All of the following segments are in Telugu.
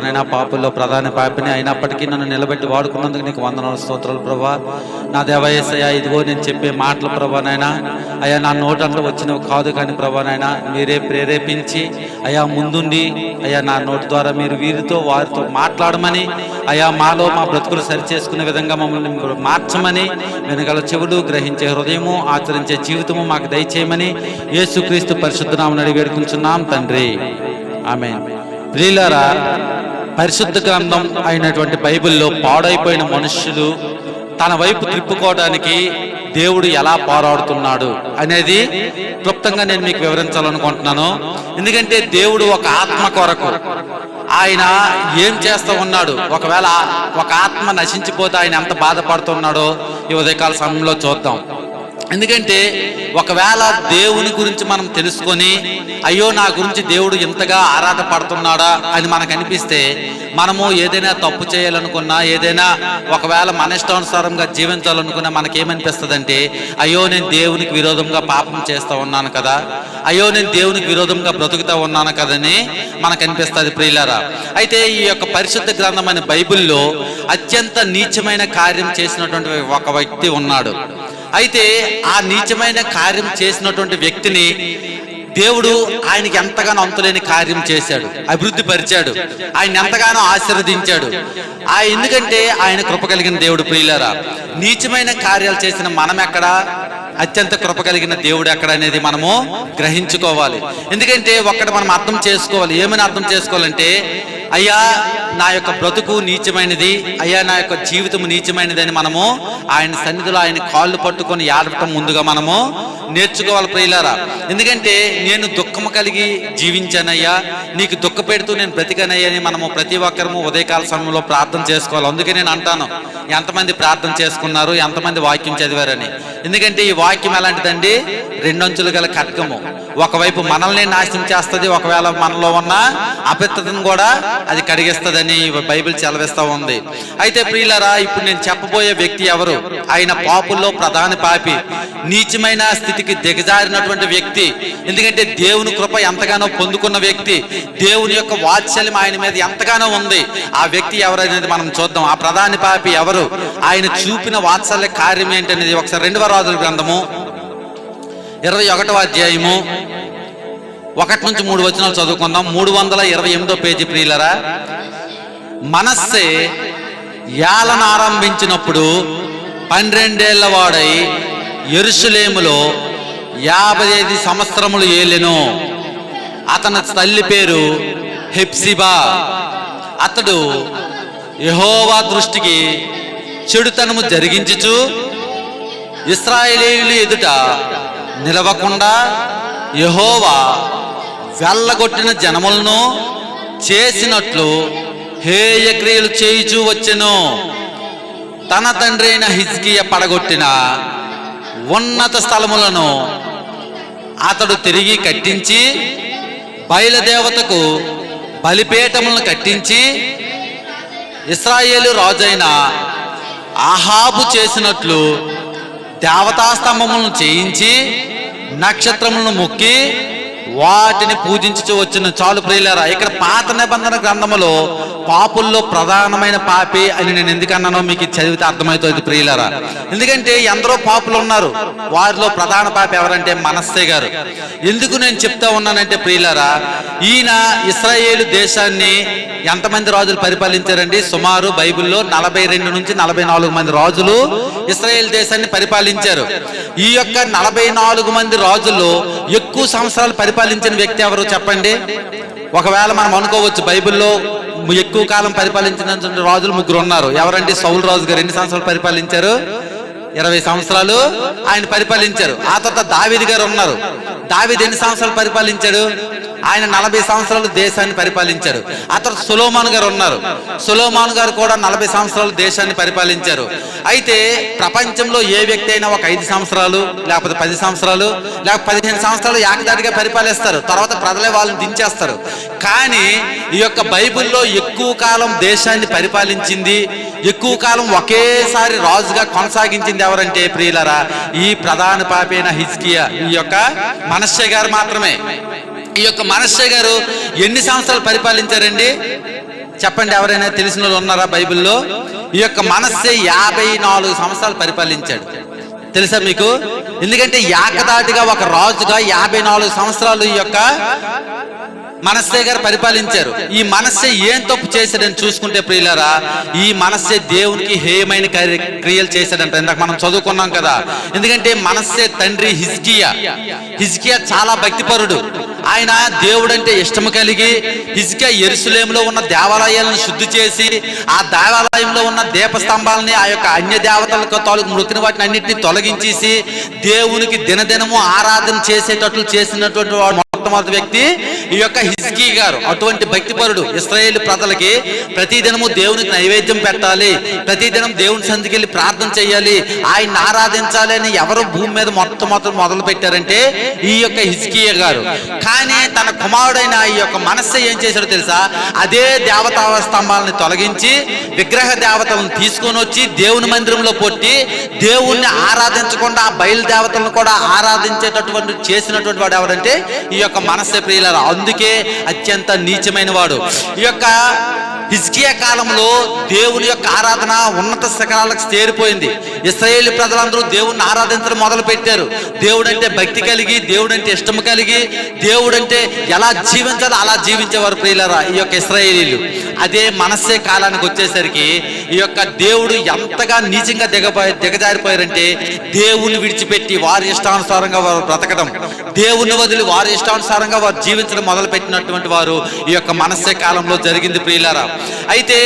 నైనా పాపుల్లో ప్రధాన పాపిని అయినప్పటికీ నన్ను నిలబెట్టి వాడుకున్నందుకు నీకు వందనాలు స్తోత్రాలు ప్రభా. నా దేవ యేసయ్యా, ఇదిగో నేను చెప్పే మాటలు ప్రభా నైనా అయ్యా నా నోటంలో వచ్చినవి కాదు కానీ ప్రభా నైనా మీరే ప్రేరేపించి అయ్యా ముందుండి అయ్యా నా నోటి ద్వారా మీరు వారితో మాట్లాడమని అయ్యా మాలో మా బ్రతుకులు సరిచేసుకునే విధంగా మమ్మల్ని మార్చమని వెనకాల చెవులు గ్రహించే హృదయము ఆచరించే జీవితము మాకు దయచేయమని యేసుక్రీస్తు పరిశుద్ధ నామమున అడిగి వేడుకుంటున్నాం తండ్రి, ఆమేన్. ప్రియులారా, పరిశుద్ధ గ్రంథం అయినటువంటి బైబిల్లో పాడైపోయిన మనుష్యులు తన వైపు తిప్పుకోవడానికి దేవుడు ఎలా పోరాడుతున్నాడు అనేది క్లుప్తంగా నేను మీకు వివరించాలనుకుంటున్నాను. ఎందుకంటే దేవుడు ఒక ఆత్మ కొరకు ఆయన ఏం చేస్తూ ఉన్నాడు, ఒకవేళ ఒక ఆత్మ నశించిపోతే ఆయన ఎంత బాధపడుతున్నాడో ఈ ఉదయకాల సమయంలో చూద్దాం. ఎందుకంటే ఒకవేళ దేవుని గురించి మనం తెలుసుకొని అయ్యో నా గురించి దేవుడు ఇంతగా ఆరాట పడుతున్నాడా అని మనకు అనిపిస్తే మనము ఏదైనా తప్పు చేయాలనుకున్నా, ఏదైనా ఒకవేళ మన ఇష్టానుసారంగా జీవించాలనుకున్నా మనకేమనిపిస్తుంది అంటే అయ్యో నేను దేవునికి విరోధంగా పాపం చేస్తూ ఉన్నాను కదా, అయ్యో నేను దేవునికి విరోధంగా బ్రతుకుతూ ఉన్నాను కదని మనకు అనిపిస్తుంది ప్రియులారా. అయితే ఈ యొక్క పరిశుద్ధ గ్రంథమైన బైబిల్లో అత్యంత నీచమైన కార్యం చేసినటువంటి ఒక వ్యక్తి ఉన్నాడు. అయితే ఆ నీచమైన కార్యం చేసినటువంటి వ్యక్తిని దేవుడు ఆయనకి ఎంతగానో అంతులేని కార్యం చేశాడు, అభివృద్ధి పరిచాడు, ఆయన ఎంతగానో ఆశీర్వదించాడు. ఎందుకంటే ఆయన కృప కలిగిన దేవుడు ప్రియులారా. నీచమైన కార్యాలు చేసిన మనం ఎక్కడ, అత్యంత కృప కలిగిన దేవుడు ఎక్కడ అనేది మనము గ్రహించుకోవాలి. ఎందుకంటే ఒక్కటి మనం అర్థం చేసుకోవాలి. ఏమని అర్థం చేసుకోవాలంటే అయ్యా నా యొక్క బ్రతుకు నీచమైనది, అయ్యా నా యొక్క జీవితం నీచమైనది అని మనము ఆయన సన్నిధిలో ఆయన కాళ్ళు పట్టుకొని ఏడవటం ముందుగా మనము నేర్చుకోవాలి ప్రియులారా. ఎందుకంటే నేను దుఃఖము కలిగి జీవించానయ్యా, నీకు దుఃఖ పెడుతూ నేను బ్రతికానయ్యా అని మనము ప్రతి ఒక్కరము ఉదయకాల సమయంలో ప్రార్థన చేసుకోవాలి. అందుకే నేను అంటాను, ఎంతమంది ప్రార్థన చేసుకున్నారు, ఎంతమంది వాక్యం చదివారని. ఎందుకంటే ఈ వాక్యం ఎలాంటిదండి, రెండంచులు గల ఖడ్గము. ఒకవైపు మనల్ని నాశనం చేస్తుంది, ఒకవేళ మనలో ఉన్న అపవిత్రతను కూడా అది కడిగిస్తుందని బైబిల్ సెలవిస్తూ ఉంది. అయితే ప్రియులారా, ఇప్పుడు నేను చెప్పబోయే వ్యక్తి ఎవరు, ఆయన పాపుల్లో ప్రధాన పాపి, నీచమైన స్థితికి దిగజారినటువంటి వ్యక్తి. ఎందుకంటే దేవుని కృప ఎంతగానో పొందుకున్న వ్యక్తి, దేవుని యొక్క వాత్సల్యం ఆయన మీద ఎంతగానో ఉంది. ఆ వ్యక్తి ఎవరనేది మనం చూద్దాం. ఆ ప్రధాన పాపి ఎవరు, ఆయన చూపిన వాత్సల్య కార్యం ఏంటనేది ఒకసారి 2వ రాజుల గ్రంథము 21వ అధ్యాయము 1 నుంచి 3 వచనాలు చదువుకుందాం. 328వ పేజీ ప్రియులరా. మనస్సే ఏలన ఆరంభించినప్పుడు 12 ఏళ్ల వాడై యెరూషలేములో 55 సంవత్సరములు ఏలెను. అతని తల్లి పేరు హెప్సిబా. అతడు యెహోవా దృష్టికి చెడుతనము జరిగించుచు ఇశ్రాయేలీయుల ఎదుట నిలవకుండా యెహోవా వెళ్ళగొట్టిన జనములను చేసినట్లు హేయ క్రియలు చేయుచూ వచ్చెను. తన తండ్రి అయిన హిజ్కియా పడగొట్టిన ఉన్నత స్థలములను అతడు తిరిగి కట్టించి బయలుదేవతకు బలిపీఠములను కట్టించి ఇశ్రాయేలు రాజైన ఆహాబు చేసినట్లు దేవతాస్తంభములను చేయించి నక్షత్రములను మొక్కి వాటిని పూజించుచూ వచ్చిన. చాలు ప్రియులారా, ఇక్కడ పాత నిబంధన గ్రంథములో పాపుల్లో ప్రధానమైన పాపి అని నేను ఎందుకన్నానో మీకు చదివితే అర్థమవుతుంది ప్రియులారా. ఎందుకంటే ఎందరో పాపులు ఉన్నారు, వారిలో ప్రధాన పాపి ఎవరంటే మనస్సే గారు. ఎందుకు నేను చెప్తా ఉన్నానంటే ప్రియులారా, ఈయన ఇశ్రాయేలు దేశాన్ని ఎంతమంది రాజులు పరిపాలించారండి? సుమారు బైబిల్లో 42 నుంచి 44 మంది రాజులు ఇశ్రాయేల్ దేశాన్ని పరిపాలించారు. ఈ యొక్క 44 మంది రాజుల్లో ఎక్కువ సంవత్సరాలు పరిపాలించిన వ్యక్తి ఎవరు చెప్పండి? ఒకవేళ మనం అనుకోవచ్చు బైబిల్లో ఎక్కువ కాలం పరిపాలించిన రాజులు 3 ఉన్నారు. ఎవరండి? సౌలు రాజు గారు ఎన్ని సంవత్సరాలు పరిపాలించారు? 20 సంవత్సరాలు ఆయన పరిపాలించారు. ఆ తర్వాత దావీదు గారు ఉన్నారు. దావీదు ఎన్ని సంవత్సరాలు పరిపాలించాడు? ఆయన 40 సంవత్సరాలు దేశాన్ని పరిపాలించారు. ఆ తర్వాత సొలొమోను గారు ఉన్నారు. సొలొమోను గారు కూడా 40 సంవత్సరాలు దేశాన్ని పరిపాలించారు. అయితే ప్రపంచంలో ఏ వ్యక్తి అయినా ఒక 5 సంవత్సరాలు లేకపోతే 10 సంవత్సరాలు లేకపోతే 15 సంవత్సరాలు ఏకదాటిగా పరిపాలిస్తారు, తర్వాత ప్రజలే వాళ్ళని దించేస్తారు. కానీ ఈ యొక్క బైబిల్లో ఎక్కువ కాలం దేశాన్ని పరిపాలించింది, ఎక్కువ కాలం ఒకేసారి రాజుగా కొనసాగించింది ఎవరంటే ప్రియులరా, ఈ ప్రధాన పాపి అయిన హిజ్కియా, ఈ యొక్క మనష్షే గారు మాత్రమే. ఈ యొక్క మనష్షే గారు ఎన్ని సంవత్సరాలు పరిపాలించారండి? చెప్పండి, ఎవరైనా తెలిసిన వాళ్ళు ఉన్నారా బైబిల్లో? ఈ యొక్క మనస్సే 54 సంవత్సరాలు పరిపాలించాడు. తెలుసా మీకు? ఎందుకంటే ఏకదాటిగా ఒక రాజుగా 54 సంవత్సరాలు ఈ యొక్క మనస్సే గారు పరిపాలించారు. ఈ మనస్సే ఏం తప్పు చేశాడని చూసుకుంటే ప్రియులారా, ఈ మనస్సే దేవునికి హేయమైన క్రియలు చేశాడంట. ఇందాక మనం చదువుకున్నాం కదా. ఎందుకంటే మనస్సే తండ్రి హిజ్కియా చాలా భక్తిపరుడు. ఆయన దేవుడంటే ఇష్టము కలిగి హిజ్కియా యెరూషలేములో ఉన్న దేవాలయాలను శుద్ధి చేసి ఆ దేవాలయంలో ఉన్న దీపస్తంభాలని ఆ యొక్క అన్య దేవతలకు తాలూకు మృక్కిన వాటిని అన్నింటినీ తొలగించేసి దేవునికి దినదినము ఆరాధన చేసేటట్లు చేసినటువంటి వాడు మొట్టమొదటి వ్యక్తి ఈ యొక్క హిజ్కియా గారు. అటువంటి భక్తిపరుడు. ఇశ్రాయేలు ప్రజలకి ప్రతిదినము దేవునికి నైవేద్యం పెట్టాలి, ప్రతిదినం దేవుని సన్నిధికి వెళ్ళి ప్రార్థన చేయాలి, ఆయన ఆరాధించాలి అని ఎవరు భూమి మీద మొదలు పెట్టారంటే ఈ యొక్క హిజ్కియా గారు. కానీ తన కుమారుడైన ఈ యొక్క మనస్సే ఏం చేశాడో తెలుసా? అదే దేవతా స్తంభాలను తొలగించి విగ్రహ దేవతలను తీసుకొని వచ్చి దేవుని మందిరంలో పొట్టి దేవుణ్ణి ఆరాధించకుండా ఆ బయలు దేవతలను కూడా ఆరాధించేటటువంటి చేసినటువంటి వాడు ఎవరంటే ఈ యొక్క మనస్సే ప్రియులారా. అందుకే అత్యంత నీచమైన వాడు. ఈ యొక్క హిజ్కియా కాలంలో దేవుని యొక్క ఆరాధన ఉన్నత శిఖరాలకు చేరిపోయింది. ఇశ్రాయేలు ప్రజలందరూ దేవుణ్ణి ఆరాధించడం మొదలు పెట్టారు. దేవుడంటే భక్తి కలిగి, దేవుడంటే ఇష్టం కలిగి, దేవుడంటే ఎలా జీవించాలో అలా జీవించేవారు ప్రియులారా ఈ యొక్క ఇశ్రాయేలీలు. అదే మనస్సే కాలానికి వచ్చేసరికి ఈ యొక్క దేవుడు ఎంతగా నీచంగా దిగజారిపోయారంటే దేవుని విడిచిపెట్టి వారి ఇష్టానుసారంగా వారు బ్రతకడం, దేవుని వదిలి వారి ఇష్టానుసారంగా వారు జీవించడం మొదలు పెట్టినటువంటి వారు ఈ యొక్క మనస్సే కాలంలో జరిగింది ప్రియులారా. అయితే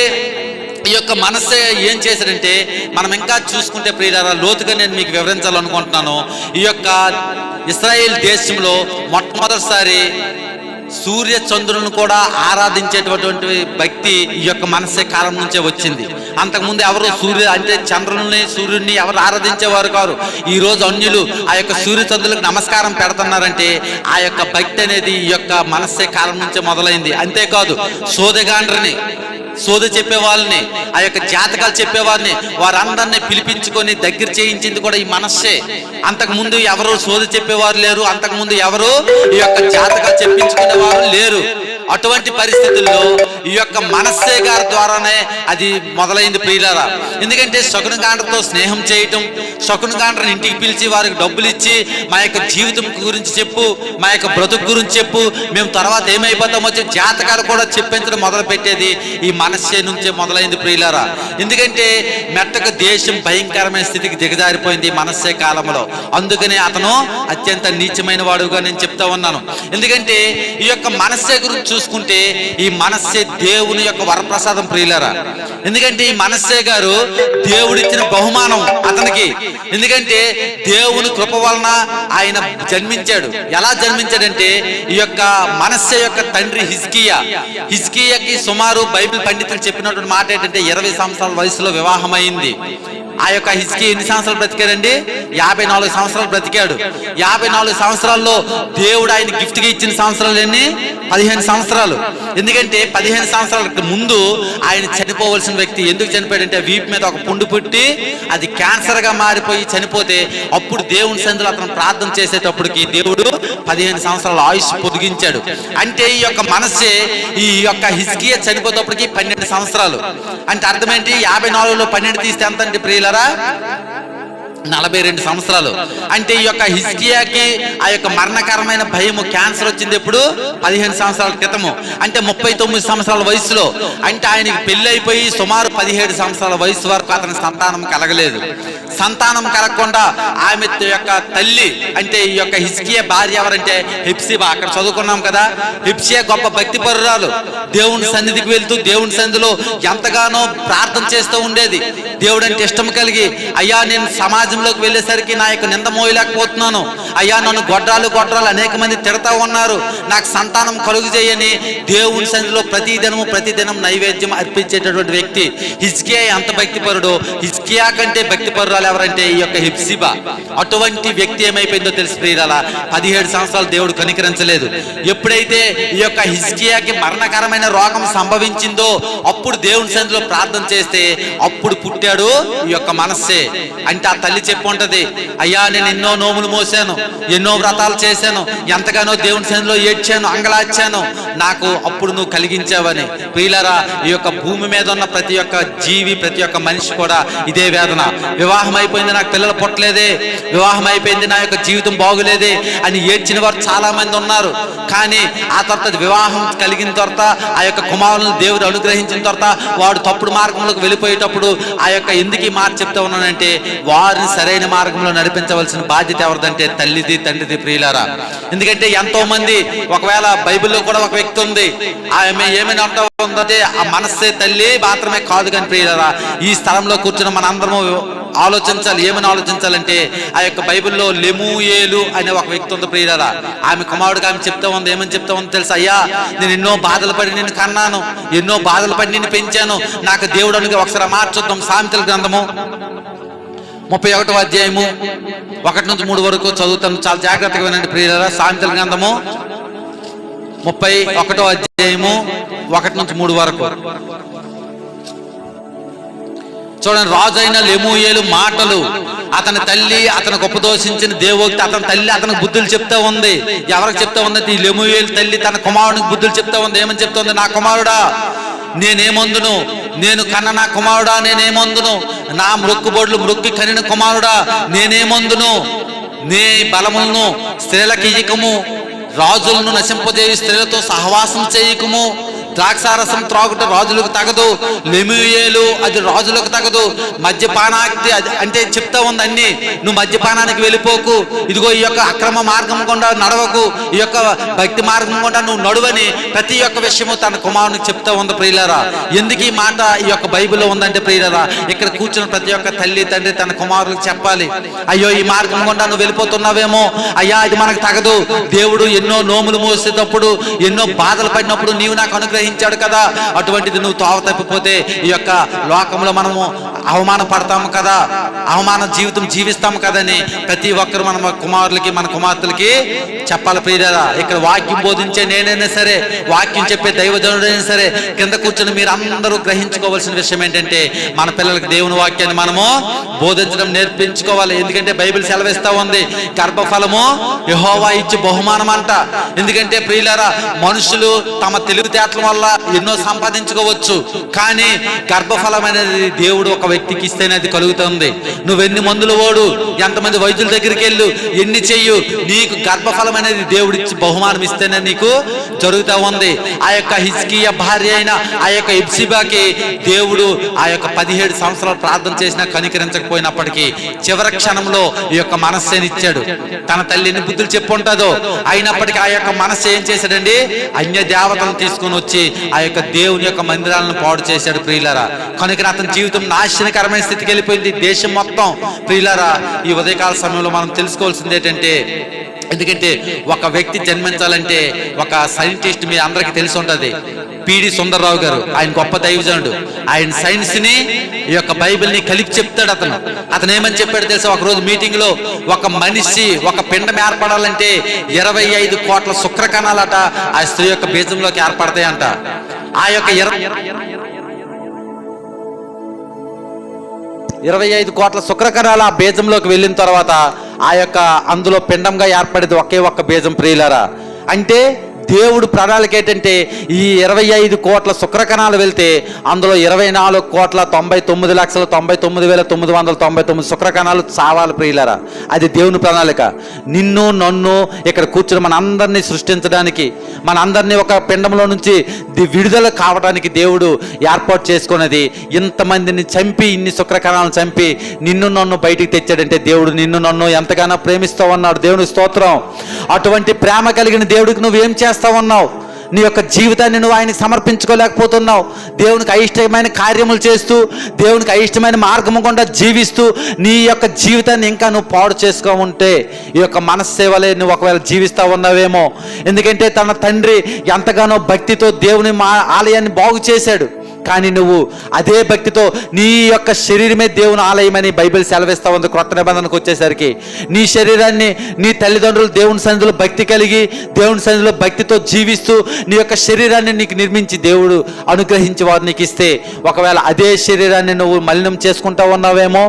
ఈ యొక్క మనస్సే ఏం చేశాడంటే మనం ఇంకా చూసుకుంటే ప్రియులారా లోతుగా నేను మీకు వివరించాలనుకుంటున్నాను. ఈ యొక్క ఇశ్రాయేల్ దేశంలో మొట్టమొదటిసారి సూర్య చంద్రులను కూడా ఆరాధించేటటువంటి భక్తి ఈ యొక్క మనస్సే కాలం నుంచే వచ్చింది. అంతకుముందు ఎవరు చంద్రుల్ని సూర్యుడిని ఎవరు ఆరాధించేవారు కారు. ఈ రోజు అన్యులు ఆ యొక్క సూర్య చంద్రులకు నమస్కారం పెడుతున్నారంటే ఆ యొక్క భక్తి అనేది ఈ యొక్క మనస్సే కాలం నుంచే మొదలైంది. అంతేకాదు సోద చెప్పే వాళ్ళని, ఆ యొక్క జాతకాలు చెప్పేవారిని వారందరినీ పిలిపించుకొని దగ్గర చేయించింది కూడా ఈ మనస్సే. అంతకుముందు ఎవరు సోద చెప్పేవారు లేరు, అంతకుముందు ఎవరు ఈ యొక్క జాతకాలు చెప్పించుకునే వారు లేరు. అటువంటి పరిస్థితుల్లో ఈ యొక్క మనస్సే గారి ద్వారానే అది మొదలైంది ప్రియులారా. ఎందుకంటే శకునగాండ్రతో స్నేహం చేయటం, శకునగాండ్రని ఇంటికి పిలిచి వారికి డబ్బులు ఇచ్చి మా యొక్క జీవితం గురించి చెప్పు, మా యొక్క బ్రతుకు గురించి చెప్పు, మేము తర్వాత ఏమైపోతామో వచ్చి జాతకాలు కూడా చెప్పించడం మొదలు పెట్టేది ఈ మనస్సే నుంచే మొదలైంది ప్రియులారా. ఎందుకంటే మెట్టకు దేశం భయంకరమైన స్థితికి దిగజారిపోయింది మనస్సే కాలంలో. అందుకనే అతను అత్యంత నీచమైన వాడుగా నేను చెప్తా ఉన్నాను. ఎందుకంటే ఈ యొక్క మనస్సే గురించి చూసుకుంటే ఈ మనస్సే దేవుని యొక్క వరప్రసాదం ప్రియులారా. ఎందుకంటే ఈ మనస్సే గారు దేవుడిచ్చిన బహుమానం అతనికి. ఎందుకంటే దేవుని కృప వలన ఆయన జన్మించాడు. ఎలా జన్మించాడంటే ఈ యొక్క మనస్సే యొక్క తండ్రి హిజ్కియాకి సుమారు బైబిల్ పండితులు చెప్పినటువంటి మాట ఏంటంటే 20 సంవత్సరాల వయసులో వివాహం అయింది. ఆ యొక్క హిజ్కియా ఎన్ని సంవత్సరాలు బ్రతికాడండి? 54 సంవత్సరాలు బ్రతికాడు. 54 సంవత్సరాల్లో దేవుడు ఆయన గిఫ్ట్గా ఇచ్చిన సంవత్సరాలు ఎన్ని? 15 సంవత్సరాలు. ఎందుకంటే 15 సంవత్సరాలకు ముందు ఆయన చనిపోవలసిన వ్యక్తి. ఎందుకు చనిపోయాడంటే వీపు మీద ఒక పుండు పుట్టి అది క్యాన్సర్ గా మారిపోయి చనిపోతే అప్పుడు దేవుని సన్నిధిలో అతను ప్రార్థన చేసేటప్పటికి దేవుడు 15 సంవత్సరాల ఆయుష్ పొదిగించాడు. అంటే ఈ యొక్క మనస్సే ఈ యొక్క హిజ్కియా చనిపోయేటప్పటికి 12 సంవత్సరాలు. అంటే అర్థమేంటి? 54లో 12 తీస్తే ఎంత అంటే ప్రియులారా 42 సంవత్సరాలు. అంటే ఈ యొక్క హిజ్కియాకి ఆ యొక్క మరణకరమైన భయము క్యాన్సర్ వచ్చింది ఎప్పుడు? 15 సంవత్సరాల క్రితము. అంటే 39 సంవత్సరాల వయసులో. అంటే ఆయనకి పెళ్లి అయిపోయి సుమారు 17 సంవత్సరాల వయసు వరకు అతని సంతానం కలగలేదు. సంతానం కలగకుండా ఆమె యొక్క తల్లి అంటే ఈ యొక్క హిజ్కియా భార్య ఎవరంటే హెప్సిబా. అక్కడ చదువుకున్నాం కదా. హెప్సియా గొప్ప భక్తి పరురాలు. దేవుని సన్నిధికి వెళ్తూ దేవుని సన్నిధిలో ఎంతగానో ప్రార్థన చేస్తూ ఉండేది. దేవుడు అంటే ఇష్టం కలిగి, అయ్యా నేను సమాజంలోకి వెళ్ళేసరికి నా యొక్క నింద మోయలేకపోతున్నాను, అయ్యా నన్ను గొడ్రాలు అనేక మంది తిడతా ఉన్నారు, నాకు సంతానం కలుగు చేయని దేవుని సన్నిధిలో ప్రతిదినం నైవేద్యం అర్పించేటటువంటి వ్యక్తి హిజ్కియా. ఎంత భక్తిపరుడు! హిజ్కియా కంటే భక్తిపరురాలు ఎవరంటే ఈ యొక్క హెప్సిబా. అటువంటి వ్యక్తి ఏమైపోయిందో తెలిసి ప్రియులారా 17 సంవత్సరాలు దేవుడు కనికరించలేదు. ఎప్పుడైతే ఈ యొక్క హిజ్కియాకి మరణకరమైన రోగం సంభవించిందో అప్పుడు దేవుని సన్నిధిలో ప్రార్థన చేస్తే అప్పుడు పుట్టాడు ఈ యొక్క మనస్సే. అంటే ఆ తల్లి చెప్పి ఉంటది, అయ్యా నేను ఎన్నో నోములు మోసాను, ఎన్నో వ్రతాలు చేశాను, ఎంతగానో దేవుని సన్నిధిలో ఏడ్చాను, అంగలార్చాను, నాకు అప్పుడు నువ్వు కలిగించావని. ప్రియులారా, ఈ యొక్క భూమి మీద ఉన్న ప్రతి ఒక్క జీవి, ప్రతి ఒక్క మనిషి కూడా ఇదే వేదన. వివాహం అయిపోయింది, నాకు పిల్లలు పుట్టలేదే, వివాహం అయిపోయింది, నా యొక్క జీవితం బాగులేదే అని ఏడ్చిన వారు చాలా మంది ఉన్నారు. కానీ ఆ తర్వాత వివాహం కలిగిన తర్వాత, ఆ యొక్క కుమారులను దేవుడు అనుగ్రహించిన తర్వాత వాడు తప్పుడు మార్గంలోకి వెళ్ళిపోయేటప్పుడు ఆ యొక్క ఎందుకు ఈ మాట చెప్తా ఉన్నానంటే, వారిని సరైన మార్గంలో నడిపించవలసిన బాధ్యత ఎవరిదంటే తల్లిది, తండ్రిది. ప్రియులారా, ఎందుకంటే ఎంతో మంది, ఒకవేళ బైబిల్లో కూడా ఒక వ్యక్తి ఉంది, ఆమె ఏమైనా అంటా ఉందంటే ఆ మనస్సే తల్లి మాత్రమే కాదు. కానీ ప్రియులారా, ఈ స్థలంలో కూర్చున్న మన అందరము ఆలోచించాలి. ఏమని ఆలోచించాలంటే, ఆ యొక్క బైబిల్లో లెమూయేలు అనే ఒక వ్యక్తి ఉంది ప్రియులారా. ఆమె కుమారుడికి ఆమె చెప్తా ఉంది, ఏమని చెప్తా ఉంది తెలుసా? అయ్యా, నేను ఎన్నో బాధలు పడి నిన్ను కన్నాను, ఎన్నో బాధలు పడి నిన్ను పెంచాను, నాకు దేవుడు అనుగా. ఒకసారి మార్చుద్దాం. సామెతల గ్రంథము 31వ అధ్యాయము 1 నుంచి 3 వరకు చదువుతాను, చాలా జాగ్రత్తగా వినండి ప్రియులారా. సామెతల గ్రంథము 31వ అధ్యాయము 1 నుంచి 3 వరకు చూడండి. రాజైన లెమూయేలు మాటలు, అతని తల్లి అతనికి ఉపదేశించిన దేవోక్తి. అతని తల్లి అతనికి బుద్ధులు చెప్తా ఉంది. ఎవరికి చెప్తా ఉంది? ఈ లెమూయేలు తల్లి తన కుమారునికి బుద్ధులు చెప్తా ఉంది. ఏమని చెప్తా ఉంది? నా కుమారుడా నేనేమందును, నేను కన్న నా కుమారుడా నేనేమందును, నా మ్రొక్కుబొడ్లు మ్రొక్కి కనిన కుమారుడా నేనేమందును, నీ బలములను స్త్రీలకు ఇయ్యకము, రాజులను నశింపజేయి స్త్రీలతో సహవాసం చేయకము, ద్రాక్షారసం త్రాగుట రాజులకు తగదు, లెమూయేలు అది రాజులకు తగదు, మద్యపానాక్తి అంటే చెప్తా ఉంది అన్ని. నువ్వు మద్యపానానికి వెళ్ళిపోకు, ఇదిగో ఈ యొక్క అక్రమ మార్గం గుండా నడవకు, ఈ యొక్క భక్తి మార్గం గుండా నువ్వు నడువని ప్రతి ఒక్క విషయము తన కుమారునికి చెప్తా ఉంది ప్రియులారా. ఎందుకు ఈ మాట ఈ యొక్క బైబిల్లో ఉందంటే ప్రియులారా, ఇక్కడ కూర్చున్న ప్రతి ఒక్క తల్లి తండ్రి తన కుమారులకు చెప్పాలి, అయ్యో ఈ మార్గం గుండా నువ్వు వెళ్ళిపోతున్నావేమో, అయ్యా ఇది మనకు తగదు. దేవుడు ఎన్నో నోములు మోసేటప్పుడు, ఎన్నో బాధలు పడినప్పుడు నీవు నాకు అనుగ్రహించాడు కదా, అటువంటిది నువ్వు తావ తప్పిపోతే ఈ యొక్క లోకంలో మనము అవమాన పడతాము కదా, అవమాన జీవితం జీవిస్తాము కదని ప్రతి ఒక్కరు మన కుమారులకి మన కుమార్తెలకి చెప్పాలి ప్రియులారా. ఇక్కడ వాక్యం బోధించే నేనైనా సరే, వాక్యం చెప్పే దైవజనుడైనా సరే, కింద కూర్చొని మీరు అందరూ గ్రహించుకోవాల్సిన విషయం ఏంటంటే, మన పిల్లలకి దేవుని వాక్యాన్ని మనము బోధించడం నేర్పించుకోవాలి. ఎందుకంటే బైబిల్ సెలవిస్తా ఉంది, గర్భఫలము యెహోవా ఇచ్చి బహుమానం అంట. ఎందుకంటే ప్రియులారా, మనుషులు తమ తెలివితేటల వల్ల ఎన్నో సంపాదించుకోవచ్చు, కానీ గర్భఫలం అనేది దేవుడు ఒక వ్యక్తికి ఇస్తేనే అది కలుగుతుంది. నువ్వెన్ని మందులు ఓడు, ఎంతమంది వైద్యుల దగ్గరికి వెళ్ళు, ఎన్ని చెయ్యు, నీకు గర్భఫలం అనేది దేవుడు ఇచ్చి బహుమానం ఇస్తేనే నీకు జరుగుతూ ఉంది. ఆ యొక్క హిజ్కియా భార్య అయిన ఆ యొక్క ఎబ్సిబాకి దేవుడు ఆ యొక్క 17 సంవత్సరాలు ప్రార్థన చేసినా కనికరించకపోయినప్పటికీ చివరి క్షణంలో ఈ యొక్క మనస్సుని ఇచ్చాడు. తన తల్లిని బుద్ధులు చెప్పుంటుందో అయినప్పటికీ ఆ యొక్క మనస్సు ఏం చేశాడండి? అన్య దేవతలను తీసుకొని వచ్చి ఆ యొక్క దేవుని యొక్క మందిరాలను పాడు చేశాడు ప్రియులారా. కనుక అతని జీవితం నాశనకరమైన స్థితికి వెళ్ళిపోయింది, దేశం మొత్తం. ప్రియులారా, ఈ ఉదయకాల సమయంలో మనం తెలుసుకోవాల్సింది ఏంటంటే, ఎందుకంటే ఒక వ్యక్తి జన్మించాలంటే ఒక సైంటిస్ట్ మీ అందరికీ తెలిసి ఉంటుంది, పిడి సుందర్రావు గారు. ఆయన గొప్ప దైవజనుడు. ఆయన సైన్స్ ని ఈ యొక్క బైబిల్ ని కలిపి చెప్తాడు. అతను ఏమని చెప్పాడు తెలుసా? ఒక రోజు మీటింగ్ లో, ఒక మనిషి ఒక పిండం ఏర్పడాలంటే 25 కోట్ల శుక్ర కణాలట ఆ స్త్రీ యొక్క బీజంలోకి ఏర్పడతాయంట. ఆ యొక్క 25 కోట్ల శుక్రకణాలు ఆ బీజంలోకి వెళ్ళిన తర్వాత ఆ యొక్క అందులో పిండంగా ఏర్పడేది ఒకే ఒక్క బీజం ప్రియులారా. అంటే దేవుడు ప్రణాళిక ఏంటంటే, ఈ 25 కోట్ల శుక్రకణాలు వెళ్తే అందులో 24,99,99,999 శుక్రకణాలు చావాలి ప్రియులారా. అది దేవుని ప్రణాళిక. నిన్ను నన్ను ఇక్కడ కూర్చుని మన అందరినీ సృష్టించడానికి, మన అందరినీ ఒక పిండంలో నుంచి విడుదల కావడానికి దేవుడు ఏర్పాటు చేసుకున్నది. ఇంతమందిని చంపి, ఇన్ని శుక్రకణాలను చంపి నిన్ను నన్ను బయటికి తెచ్చాడంటే దేవుడు నిన్ను నన్ను ఎంతగానో ప్రేమిస్తూ ఉన్నాడు. దేవుని స్తోత్రం. అటువంటి ప్రేమ కలిగిన దేవుడికి నువ్వేం చేస్తావు ఉన్నావు? నీ యొక్క జీవితాన్ని నువ్వు ఆయనకి సమర్పించుకోలేకపోతున్నావు. దేవునికి అయిష్టమైన కార్యములు చేస్తూ, దేవునికి అయిష్టమైన మార్గము గుండా జీవిస్తూ నీ యొక్క జీవితాన్ని ఇంకా నువ్వు పాడు చేసుకో ఉంటే ఈ యొక్క మనస్సేవలే నువ్వు ఒకవేళ జీవిస్తూ ఉన్నావేమో. ఎందుకంటే తన తండ్రి ఎంతగానో భక్తితో దేవుని ఆలయాన్ని బాగు చేశాడు. కానీ నువ్వు అదే భక్తితో నీ యొక్క శరీరమే దేవుని ఆలయమని బైబిల్ సెలవిస్తా ఉంది. క్రొత్త నిబంధనకు వచ్చేసరికి నీ శరీరాన్ని నీ తల్లిదండ్రులు దేవుని సన్నిధిలో భక్తి కలిగి దేవుని సన్నిధిలో భక్తితో జీవిస్తూ నీ యొక్క శరీరాన్ని నీకు నిర్మించి దేవుడు అనుగ్రహించి వారు నీకు ఇస్తే, ఒకవేళ అదే శరీరాన్ని నువ్వు మలినం చేసుకుంటూ ఉన్నావేమో,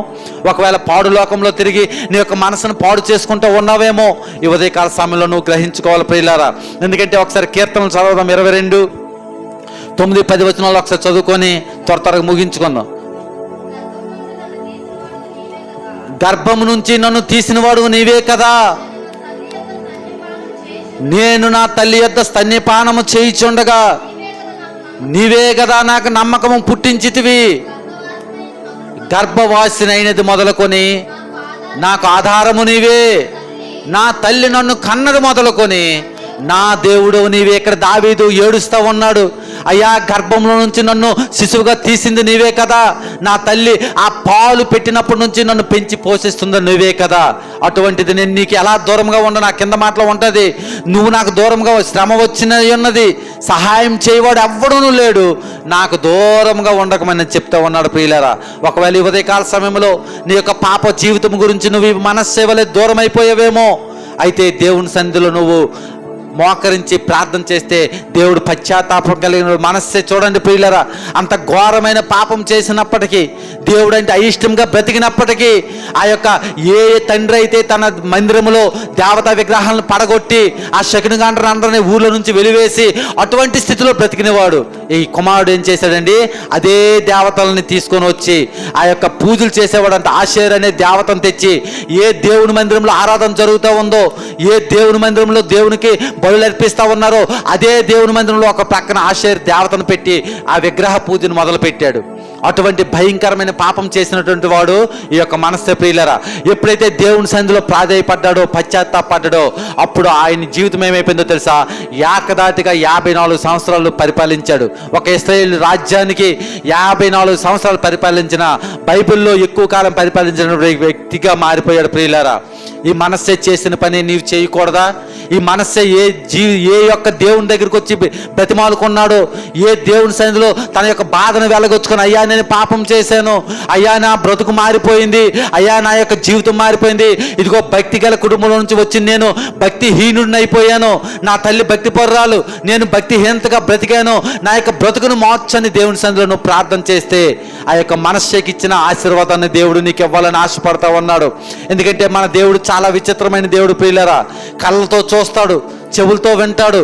ఒకవేళ పాడు లోకంలో తిరిగి నీ యొక్క మనసును పాడు చేసుకుంటూ ఉన్నావేమో ఈ ఉదయకాల సమయంలో నువ్వు గ్రహించుకోవాలి ప్రియులారా. ఎందుకంటే ఒకసారి కీర్తనలు చదవదాం. 22:9-10 వచనాలు ఒకసారి చదువుకొని త్వరగా ముగించుకుందాం. గర్భము నుంచి నన్ను తీసినవాడు నీవే కదా, నేను నా తల్లి యొద్ద స్తన్యపానము చేయిచుండగా నీవే కదా నాకు నమ్మకము పుట్టించితివి. గర్భవాసినైనది మొదలుకొని నాకు ఆధారము నీవే, నా తల్లి నన్ను కన్నది మొదలుకొని నా దేవుడు నీవే. ఇక్కడ దావీదు ఏడుస్తూ ఉన్నాడు, అయ్యా గర్భంలో నుంచి నన్ను శిశువుగా తీసింది నీవే కదా, నా తల్లి ఆ పాలు పెట్టినప్పటి నుంచి నన్ను పెంచి పోషిస్తుంది నువ్వే కదా, అటువంటిది నేను నీకు ఎలా దూరంగా ఉండ. నా కింద మాటలో ఉంటుంది, నువ్వు నాకు దూరంగా శ్రమ వచ్చిన ఉన్నది, సహాయం చేయవాడు ఎవ్వడూ లేడు, నాకు దూరంగా ఉండకమని చెప్తా ఉన్నాడు ప్రియులారా. ఒకవేళ ఈ ఉదయకాల సమయంలో నీ యొక్క పాప జీవితం గురించి నువ్వు ఈ మనస్సేవలే దూరం అయిపోయావేమో, అయితే దేవుని సన్నిధిలో నువ్వు మోకరించి ప్రార్థన చేస్తే దేవుడు పశ్చాత్తాపం కలిగిన మనస్సే. చూడండి ప్రియులరా, అంత ఘోరమైన పాపం చేసినప్పటికీ, దేవుడు అంటే అయిష్టంగా బ్రతికినప్పటికీ, ఆ యొక్క ఏ తండ్రి అయితే తన మందిరములో దేవతా విగ్రహాలను పడగొట్టి ఆ శకునిగాండ్రని అందరినీ ఊళ్ళో నుంచి వెలివేసి అటువంటి స్థితిలో బ్రతికినవాడు, ఈ కుమారుడు ఏం చేశాడండి, అదే దేవతలని తీసుకొని వచ్చి ఆ యొక్క పూజలు చేసేవాడు అంత ఆషేర్ అనే దేవతను తెచ్చి, ఏ దేవుని మందిరంలో ఆరాధన జరుగుతూ ఉందో, ఏ దేవుని మందిరంలో దేవునికి బలులు అర్పిస్తూ ఉన్నారో అదే దేవుని మందిరంలో ఒక ప్రక్కన ఆషేర్ దేవతను పెట్టి ఆ విగ్రహ పూజను మొదలు పెట్టాడు. అటువంటి భయంకరమైన పాపం చేసినటువంటి వాడు ఈ యొక్క మనస్సు ప్రియులరా. ఎప్పుడైతే దేవుని సన్నిధిలో ప్రాధేయపడ్డాడో, పశ్చాత్తాపడ్డాడో, అప్పుడు ఆయన జీవితం ఏమైపోయిందో తెలుసా, ఏకదాటిగా 54 సంవత్సరాలు పరిపాలించాడు. ఒక ఇశ్రాయేలు రాజ్యానికి 54 సంవత్సరాలు పరిపాలించిన, బైబిల్లో ఎక్కువ కాలం పరిపాలించిన వ్యక్తిగా మారిపోయాడు ప్రియులారా. ఈ మనస్సే చేసిన పని నీవు చేయకూడదా? ఈ మనస్సే ఏ యొక్క దేవుని దగ్గరికి వచ్చి బ్రతిమాలుకున్నాడో, ఏ దేవుని సన్నిధిలో తన యొక్క బాధను వెలగొచ్చుకొని, అయ్యా నేను పాపం చేశాను, అయ్యా నా బ్రతుకు మారిపోయింది, అయ్యా నా యొక్క జీవితం మారిపోయింది, ఇదిగో భక్తి గల కుటుంబంలో నుంచి వచ్చి నేను భక్తిహీనుడిని అయిపోయాను, నా తల్లి భక్తి పర్రాలు, నేను భక్తిహీనతగా బ్రతికాను, నా యొక్క బ్రతుకును మార్చని దేవుని సన్నిధిలో నువ్వు ప్రార్థన చేస్తే ఆ యొక్క మనస్సుకి ఇచ్చిన ఆశీర్వాదాన్ని దేవుడు నీకు ఇవ్వాలని ఆశపడతా ఉన్నాడు. ఎందుకంటే మన దేవుడు చాలా విచిత్రమైన దేవుడు ప్రియులారా. కళ్ళతో చూస్తాడు, చెవులతో వింటాడు,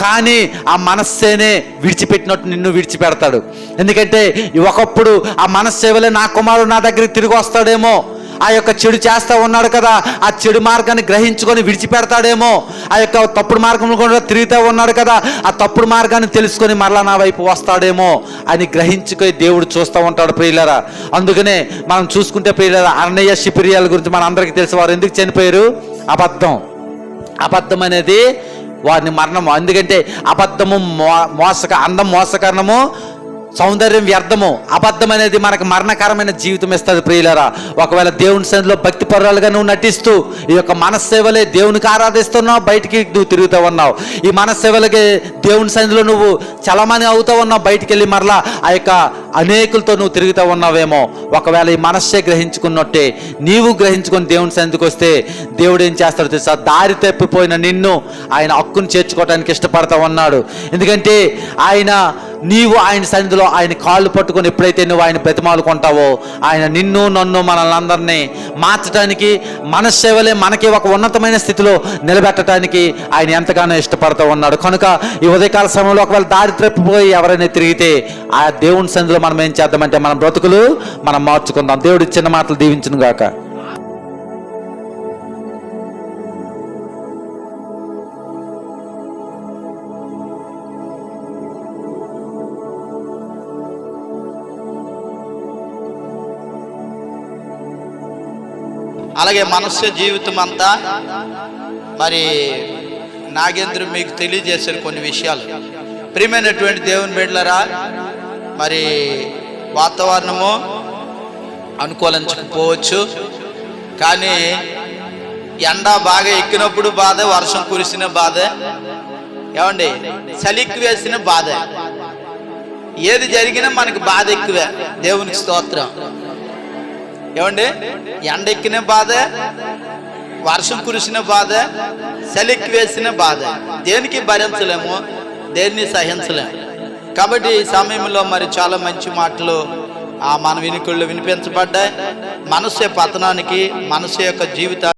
కానీ ఆ మనస్సేనే విడిచిపెట్టినట్టు నిన్ను విడిచిపెడతాడు. ఎందుకంటే ఒకప్పుడు ఆ మనస్సేవలే నా కుమారుడు నా దగ్గరికి తిరిగి వస్తాడేమో, ఆ యొక్క చెడు చేస్తూ ఉన్నాడు కదా, ఆ చెడు మార్గాన్ని గ్రహించుకొని విడిచిపెడతాడేమో, ఆ యొక్క తప్పుడు మార్గంలో కూడా తిరుగుతూ ఉన్నాడు కదా, ఆ తప్పుడు మార్గాన్ని తెలుసుకొని మరలా నా వైపు వస్తాడేమో అని గ్రహించుకొని దేవుడు చూస్తూ ఉంటాడు ప్రియులరా. అందుకనే మనం చూసుకుంటే ప్రియులరా, అన్నయ్య షిపిరియాల గురించి మన అందరికీ తెలుసు. వారు ఎందుకు చనిపోయారు? అబద్ధం అనేది వారిని మరణము. ఎందుకంటే అబద్ధము అందం మోసకరణము, సౌందర్యం వ్యర్థము. అబద్ధం అనేది మనకు మరణకరమైన జీవితం ఇస్తుంది ప్రియులరా. ఒకవేళ దేవుని సన్నిధిలో భక్తి పరురాలుగా నువ్వు నటిస్తూ ఈ యొక్క మనస్సేవలే దేవునికి ఆరాధిస్తున్నావు, బయటికి నువ్వు తిరుగుతూ ఉన్నావు, ఈ మనస్సేవలకి దేవుని సన్నిధిలో నువ్వు చలమని అవుతూ ఉన్నావు, బయటికి వెళ్ళి మరలా ఆ యొక్క అనేకులతో నువ్వు తిరుగుతూ ఉన్నావేమో. ఒకవేళ ఈ మనస్సే గ్రహించుకున్నట్టే నీవు గ్రహించుకొని దేవుని సన్నిధికి వస్తే దేవుడు ఏం చేస్తాడో తెలుసా, దారి తప్పిపోయిన నిన్ను ఆయన హక్కును చేర్చుకోవడానికి ఇష్టపడతా ఉన్నాడు. ఎందుకంటే నీవు ఆయన సన్నిధిలో ఆయన కాళ్ళు పట్టుకొని ఎప్పుడైతే నువ్వు ఆయన బ్రతిమాలుకుంటావో, ఆయన నిన్ను నన్ను మనల్ని అందరినీ మార్చడానికి, మనస్సేవలే మనకి ఒక ఉన్నతమైన స్థితిలో నిలబెట్టడానికి ఆయన ఎంతగానో ఇష్టపడుతూ ఉన్నాడు. కనుక ఈ ఉదయకాల సమయంలో ఒకవేళ దారి తప్పిపోయి ఎవరైనా తిరిగితే ఆ దేవుని సన్నిధిలో మనం ఏం చేద్దామంటే మన బ్రతుకులు మనం మార్చుకుందాం. దేవుడి చిన్న మాటలు దీవించును గాక. అలాగే మనస్సు జీవితం అంతా మరి నాగేంద్ర మీకు తెలియజేసిన కొన్ని విషయాలు. ప్రియమైనటువంటి దేవుని బిడ్డలారా, మరి వాతావరణము అనుకూలించకపోవచ్చు, కానీ ఎండ బాగా ఎక్కినప్పుడు బాధ, వర్షం కురిసిన బాధ, ఏమండి చలికి వేసిన బాధ. ఏది జరిగినా మనకి బాధ ఎక్కువే. దేవునికి స్తోత్రం. ఏమండి, ఎండ ఎక్కిన బాధ, వర్షం కురిసిన బాధ, చలికి వేసిన బాధ, దేనికి భరించలేము, దేన్ని సహించలేము. కాబట్టి ఈ సమయంలో మరి చాలా మంచి మాటలు మన వినికుళ్ళు వినిపించబడ్డాయి. మనసు పతనానికి, మనసు యొక్క జీవితాన్ని